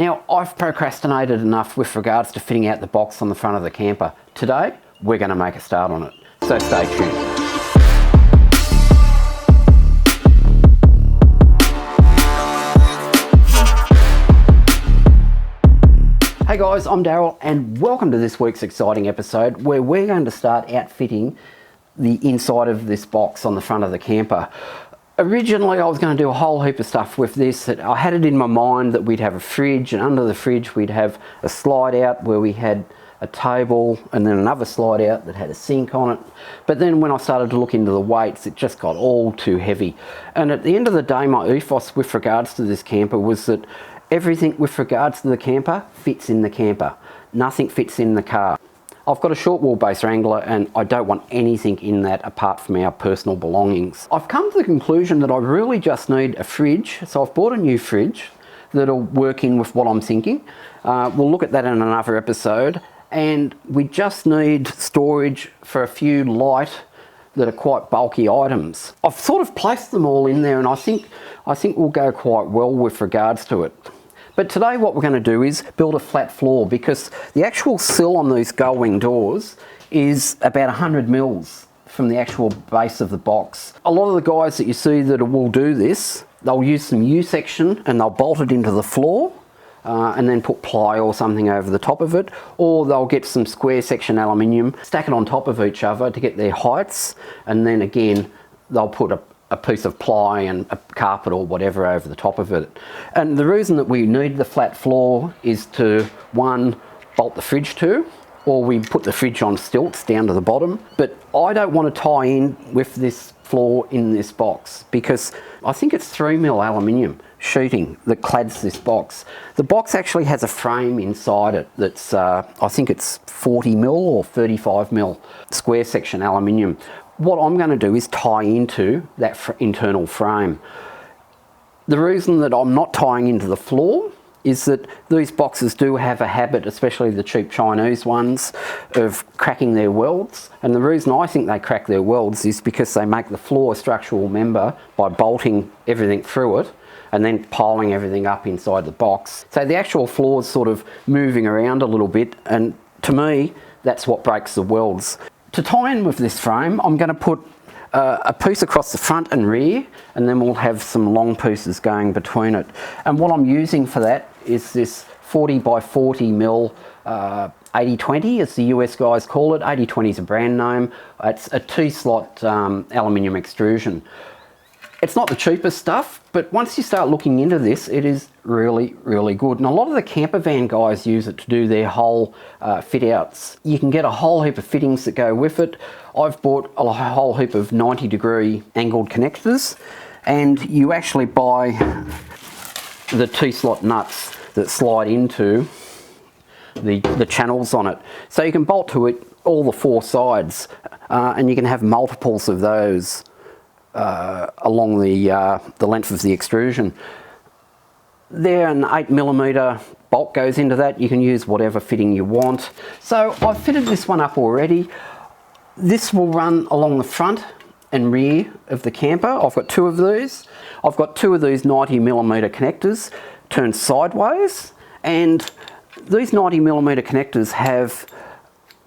Now, I've procrastinated enough with regards to fitting out the box on the front of the camper. Today, we're going to make a start on it, so stay tuned. Hey guys, I'm Daryl and welcome to this week's exciting episode where we're going to start outfitting the inside of this box on the front of the camper. Originally I was going to do a whole heap of stuff with this. I had it in my mind that we'd have a fridge, and under the fridge we'd have a slide out where we had a table and then another slide out that had a sink on it. But then when I started to look into the weights, it just got all too heavy. And at the end of the day, my ethos with regards to this camper was that everything with regards to the camper fits in the camper. Nothing fits in the car. I've got a short wheelbase Wrangler and I don't want anything in that apart from our personal belongings. I've come to the conclusion that I really just need a fridge, so I've bought a new fridge that'll work in with what I'm thinking. We'll look at that in another episode, and we just need storage for a few light that are quite bulky items. I've sort of placed them all in there and I think we'll go quite well with regards to it. But today what we're going to do is build a flat floor, because the actual sill on these gull wing doors is about 100 mils from the actual base of the box. A lot of the guys that you see that will do this, they'll use some U-section and they'll bolt it into the floor and then put ply or something over the top of it, or they'll get some square section aluminium, stack it on top of each other to get their heights, and then again they'll put a piece of ply and a carpet or whatever over the top of it. And the reason that we need the flat floor is to, one, bolt the fridge to, or we put the fridge on stilts down to the bottom. But I don't want to tie in with this floor in this box, because I think it's 3mm aluminium sheeting that clads this box. The box actually has a frame inside it that's, I think it's 40mm or 35mm square section aluminium. What I'm going to do is tie into that internal frame. The reason that I'm not tying into the floor is that these boxes do have a habit, especially the cheap Chinese ones, of cracking their welds. And the reason I think they crack their welds is because they make the floor a structural member by bolting everything through it and then piling everything up inside the box. So the actual floor is sort of moving around a little bit, and to me, that's what breaks the welds. To tie in with this frame, I'm going to put a piece across the front and rear, and then we'll have some long pieces going between it. And what I'm using for that is this 40 by 40 mil 80-20, as the US guys call it. 80-20 is a brand name. It's a T-slot aluminium extrusion. It's not the cheapest stuff, but once you start looking into this, it is really, really good. And a lot of the camper van guys use it to do their whole fit outs. You can get a whole heap of fittings that go with it. I've bought a whole heap of 90-degree angled connectors, and you actually buy the T-slot nuts that slide into the channels on it. So you can bolt to it all the four sides, and you can have multiples of those along the length of the extrusion. There, an 8mm bolt goes into that. You can use whatever fitting you want. So I've fitted this one up already. This will run along the front and rear of the camper. I've got two of these. I've got two of these 90mm connectors turned sideways, and these 90mm connectors have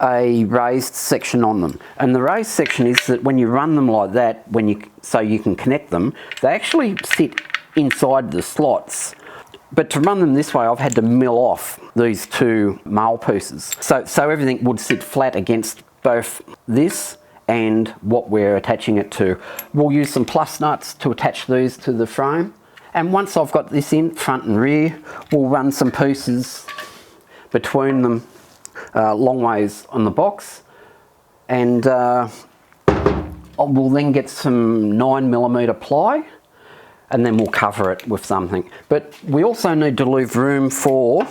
a raised section on them, and the raised section is that when you run them like that, so you can connect them, they actually sit inside the slots. But to run them this way, I've had to mill off these two mail pieces, so everything would sit flat against both this and what we're attaching it to. We'll use some plus nuts to attach these to the frame, and once I've got this in front and rear, we'll run some pieces between them long ways on the box, and we'll then get some 9mm ply, and then we'll cover it with something. But we also need to leave room for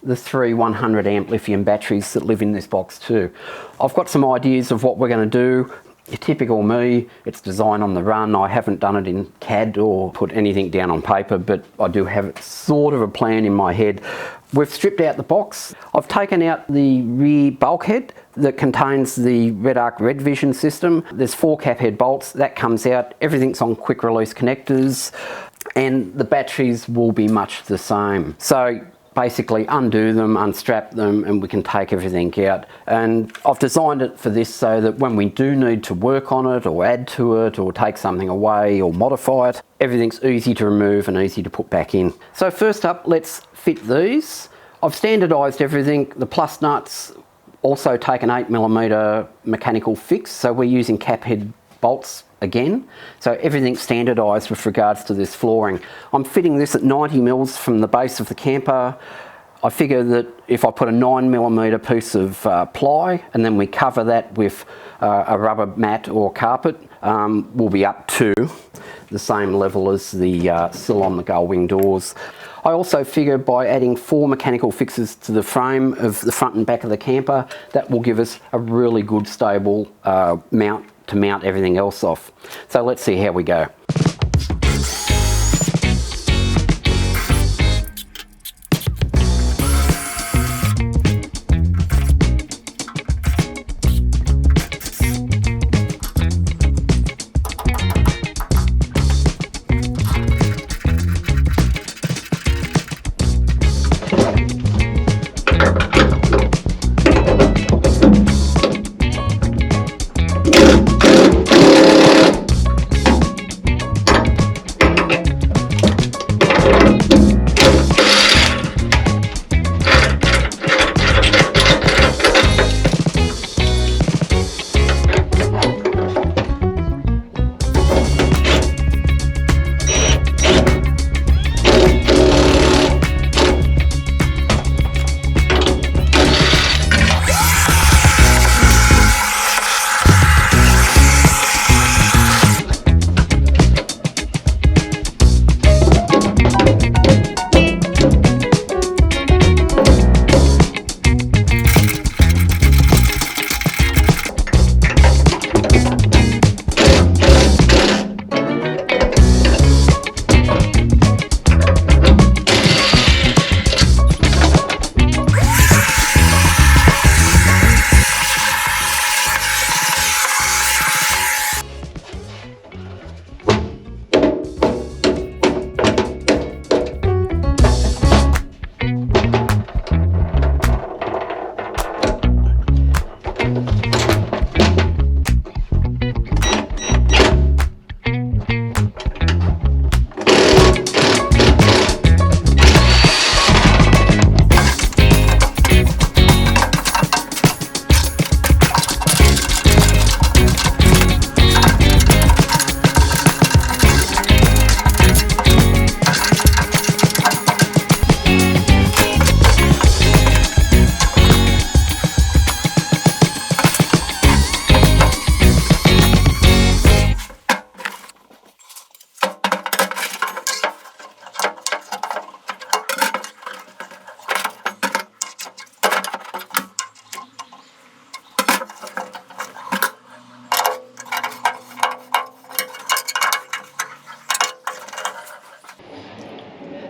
the 3 100ah lithium batteries that live in this box too. I've got some ideas of what we're going to do. Typical me, it's design on the run. I haven't done it in CAD or put anything down on paper, but I do have sort of a plan in my head. We've stripped out the box. I've taken out the rear bulkhead that contains the Red Arc Red Vision system. There's 4 cap head bolts, that comes out. Everything's on quick release connectors, and the batteries will be much the same. So basically undo them, unstrap them, and we can take everything out. And I've designed it for this so that when we do need to work on it or add to it or take something away or modify it, everything's easy to remove and easy to put back in. So first up, let's fit these. I've standardised everything. The plus nuts also take an 8mm mechanical fix, so we're using cap head bolts again. So everything's standardised with regards to this flooring. I'm fitting this at 90mm from the base of the camper. I figure that if I put a 9mm piece of ply and then we cover that with a rubber mat or carpet, we'll be up to the same level as the sill on the gull wing doors. I also figure by adding 4 mechanical fixes to the frame of the front and back of the camper, that will give us a really good stable mount to mount everything else off. So let's see how we go.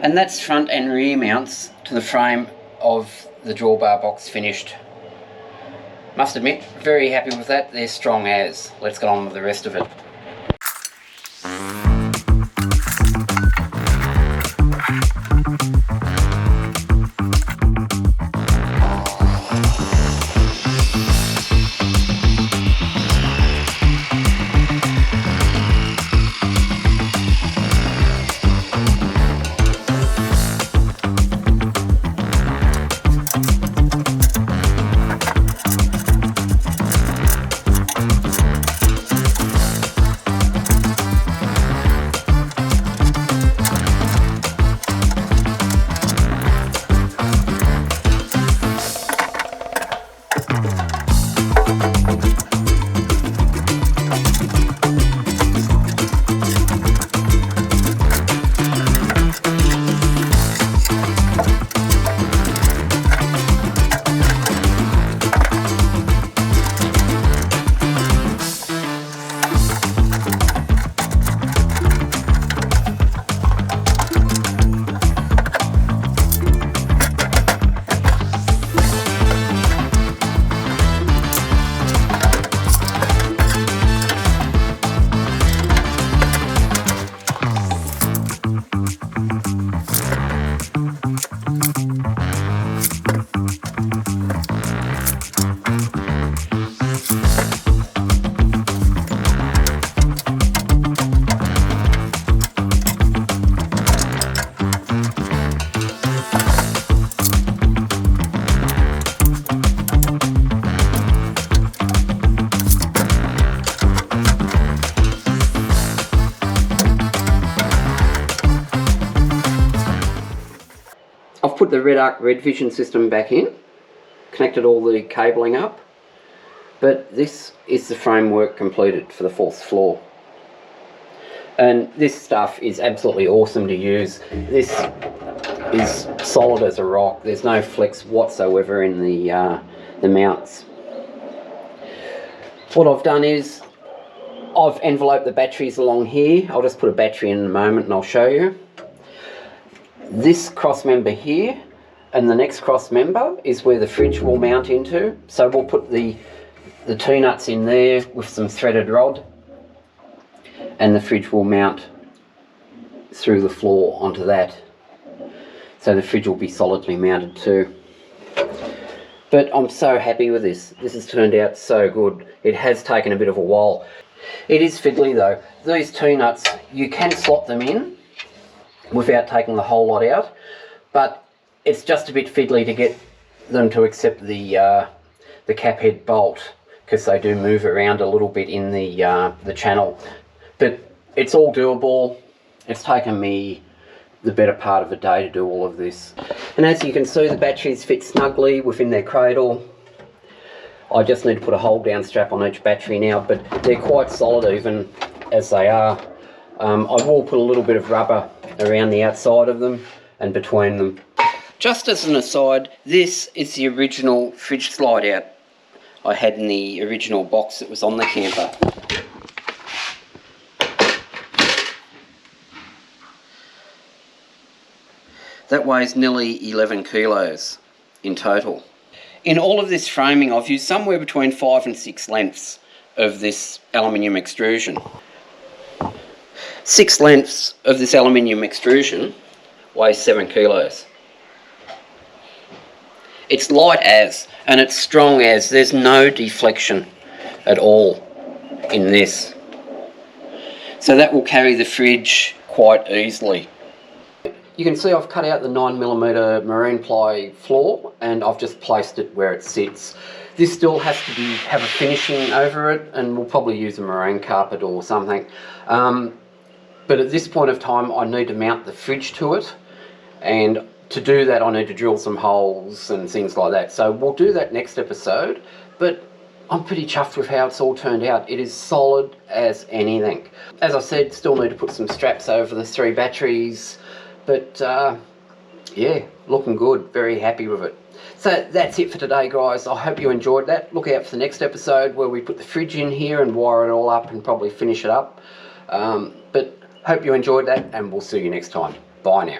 And that's front and rear mounts to the frame of the drawbar box finished. Must admit, very happy with that. They're strong as. Let's get on with the rest of it. put the red arc red vision system back in, connected all the cabling up, but this is the framework completed for the 4th floor. And this stuff is absolutely awesome to use. This is solid as a rock. There's no flex whatsoever in the mounts. What I've done is I've enveloped the batteries along here. I'll just put a battery in a moment and I'll show you. This cross member here and the next cross member is where the fridge will mount into. So we'll put the T-nuts in there with some threaded rod, and the fridge will mount through the floor onto that. So the fridge will be solidly mounted too. But I'm so happy with this. This has turned out so good. It has taken a bit of a while. It is fiddly though. These T-nuts, you can slot them in without taking the whole lot out, but it's just a bit fiddly to get them to accept the cap head bolt, because they do move around a little bit in the channel. But it's all doable. It's taken me the better part of a day to do all of this. And as you can see, the batteries fit snugly within their cradle. I just need to put a hold down strap on each battery now, but they're quite solid even as they are. I will put a little bit of rubber around the outside of them and between them. Just as an aside, this is the original fridge slide out I had in the original box that was on the camper. That weighs nearly 11 kilos in total. In all of this framing, I've used somewhere between 5 and 6 lengths of this aluminium extrusion. 6 lengths of this aluminium extrusion weighs 7 kilos. It's light as, and it's strong as. There's no deflection at all in this. So that will carry the fridge quite easily. You can see I've cut out the 9mm marine ply floor and I've just placed it where it sits. This still has to have a finishing over it, and we'll probably use a marine carpet or something. But at this point of time I need to mount the fridge to it, and to do that I need to drill some holes and things like that. So we'll do that next episode, but I'm pretty chuffed with how it's all turned out. It is solid as anything. As I said, still need to put some straps over the 3 batteries, but yeah, looking good, very happy with it. So that's it for today, guys. I hope you enjoyed that. Look out for the next episode where we put the fridge in here and wire it all up and probably finish it up. But hope you enjoyed that, and we'll see you next time. Bye now.